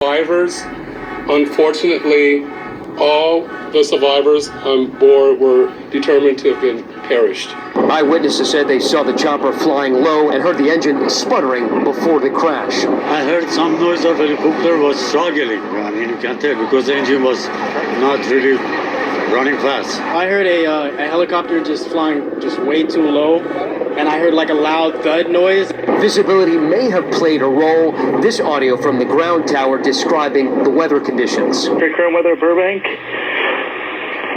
Survivors, unfortunately, all the survivors on board were determined to have been perished. Eyewitnesses said they saw the chopper flying low and heard the engine sputtering before the crash. I heard some noise of a helicopter was struggling. I mean, you can tell because the engine was not really running fast. I heard a helicopter just flying just way too low, and I heard like a loud thud noise. Visibility may have played a role. This audio from the ground tower describing the weather conditions. Current weather at Burbank.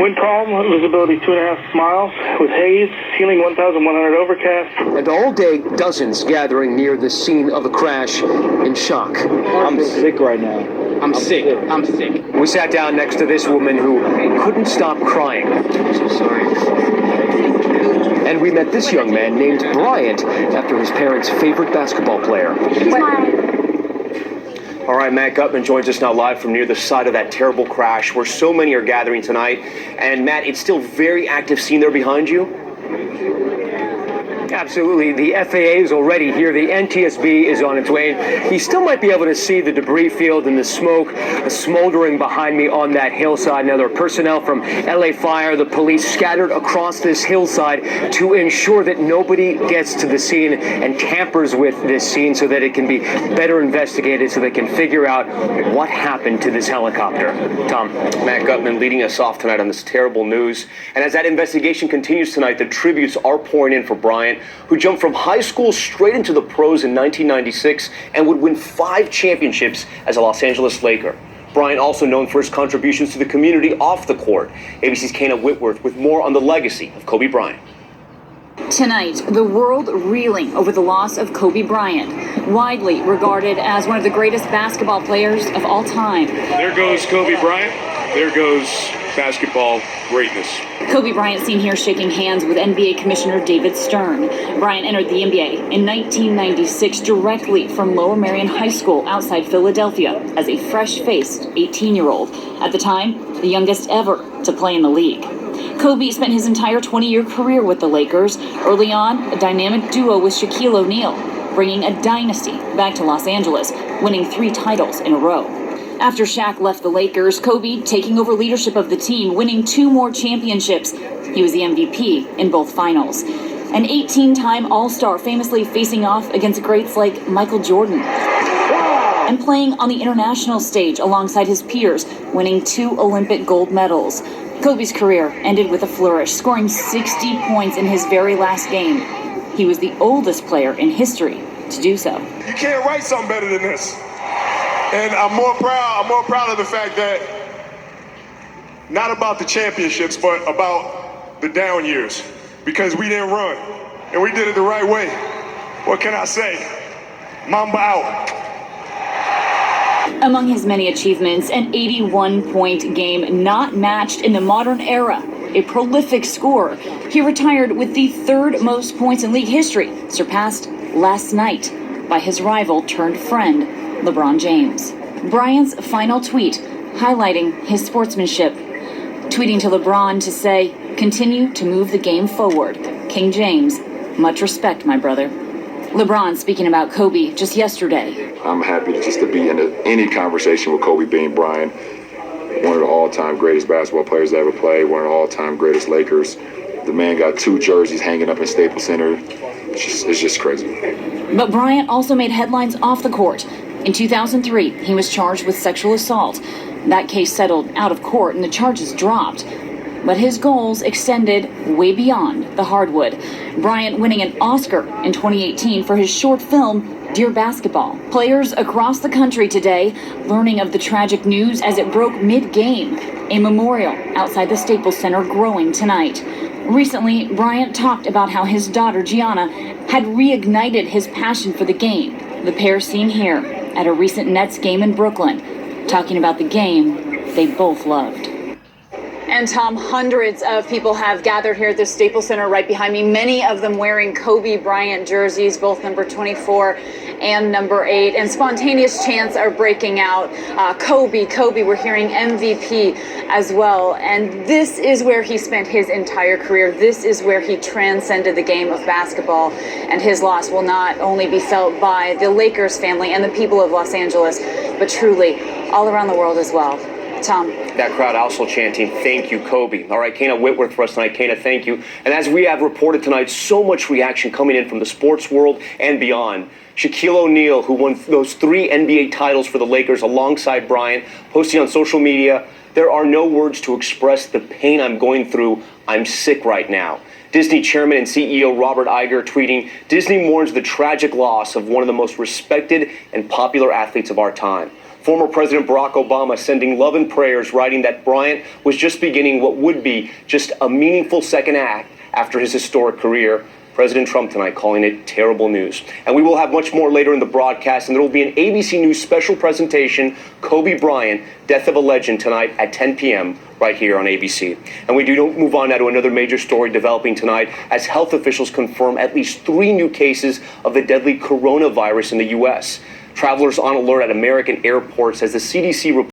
Wind calm, visibility 2.5 miles with haze, ceiling 1,100 overcast. And all day, dozens gathering near the scene of the crash in shock. I'm sick right now. I'm sick. We sat down next to this woman who couldn't stop crying. I'm so sorry. And we met this young man named Bryant after his parents' favorite basketball player. All right, Matt Gutman joins us now live from near the site of that terrible crash where so many are gathering tonight. And Matt, it's still very active scene there behind you? Absolutely. The FAA is already here. The NTSB is on its way. You still might be able to see the debris field and the smoke smoldering behind me on that hillside. Now, there are personnel from LA Fire, the police scattered across this hillside to ensure that nobody gets to the scene and tampers with this scene so that it can be better investigated, so they can figure out what happened to this helicopter. Tom. Matt Gutman leading us off tonight on this terrible news. And as that investigation continues tonight, the tributes are pouring in for Bryant, who jumped from high school straight into the pros in 1996 and would win 5 championships as a Los Angeles Laker. Bryant also known for his contributions to the community off the court. ABC's Kana Whitworth with more on the legacy of Kobe Bryant. Tonight, the world reeling over the loss of Kobe Bryant, widely regarded as one of the greatest basketball players of all time. There goes Kobe Bryant. There goes basketball greatness. Kobe Bryant seen here shaking hands with NBA Commissioner David Stern. Bryant entered the NBA in 1996 directly from Lower Merion High School outside Philadelphia as a fresh-faced 18-year-old. At the time, the youngest ever to play in the league. Kobe spent his entire 20-year career with the Lakers. Early on, a dynamic duo with Shaquille O'Neal, bringing a dynasty back to Los Angeles, winning 3 titles in a row. After Shaq left the Lakers, Kobe taking over leadership of the team, winning 2 more championships. He was the MVP in both finals. An 18-time All-Star, famously facing off against greats like Michael Jordan. And playing on the international stage alongside his peers, winning 2 Olympic gold medals. Kobe's career ended with a flourish, scoring 60 points in his very last game. He was the oldest player in history to do so. You can't write something better than this. And I'm more proud of the fact that not about the championships, but about the down years, because we didn't run and we did it the right way. What can I say? Mamba out. Among his many achievements, an 81-point game not matched in the modern era. A prolific scorer. He retired with the 3rd most points in league history, surpassed last night by his rival turned friend, LeBron James. Bryant's final tweet highlighting his sportsmanship, tweeting to LeBron to say, "Continue to move the game forward. King James, much respect, my brother." LeBron speaking about Kobe just yesterday. I'm happy to be in any conversation with Kobe Bean Bryant, one of the all-time greatest basketball players to ever play, one of the all-time greatest Lakers. The man got 2 jerseys hanging up in Staples Center. It's just crazy. But Bryant also made headlines off the court. In 2003, he was charged with sexual assault. That case settled out of court and the charges dropped. But his goals extended way beyond the hardwood. Bryant winning an Oscar in 2018 for his short film, Dear Basketball. Players across the country today learning of the tragic news as it broke mid-game. A memorial outside the Staples Center growing tonight. Recently, Bryant talked about how his daughter, Gianna, had reignited his passion for the game. The pair seen here at a recent Nets game in Brooklyn, talking about the game they both loved. As And Tom, hundreds of people have gathered here at the Staples Center right behind me, many of them wearing Kobe Bryant jerseys, both number 24 and number 8. And spontaneous chants are breaking out. Kobe, Kobe, we're hearing MVP as well. And this is where he spent his entire career. This is where he transcended the game of basketball. And his loss will not only be felt by the Lakers family and the people of Los Angeles, but truly all around the world as well. Tom. That crowd also chanting, "Thank you, Kobe." All right, Kana Whitworth for us tonight. Kana, thank you. And as we have reported tonight, so much reaction coming in from the sports world and beyond. Shaquille O'Neal, who won those 3 NBA titles for the Lakers alongside Bryant, posting on social media, "There are no words to express the pain I'm going through. I'm sick right now." Disney chairman and CEO Robert Iger tweeting, "Disney mourns the tragic loss of one of the most respected and popular athletes of our time." Former President Barack Obama sending love and prayers, writing that Bryant was just beginning what would be just a meaningful second act after his historic career. President Trump tonight calling it terrible news. And we will have much more later in the broadcast, and there will be an ABC News special presentation, Kobe Bryant, Death of a Legend, tonight at 10 p.m. right here on ABC. And we do move on now to another major story developing tonight as health officials confirm at least 3 new cases of the deadly coronavirus in the U.S. Travelers on alert at American airports as the CDC reports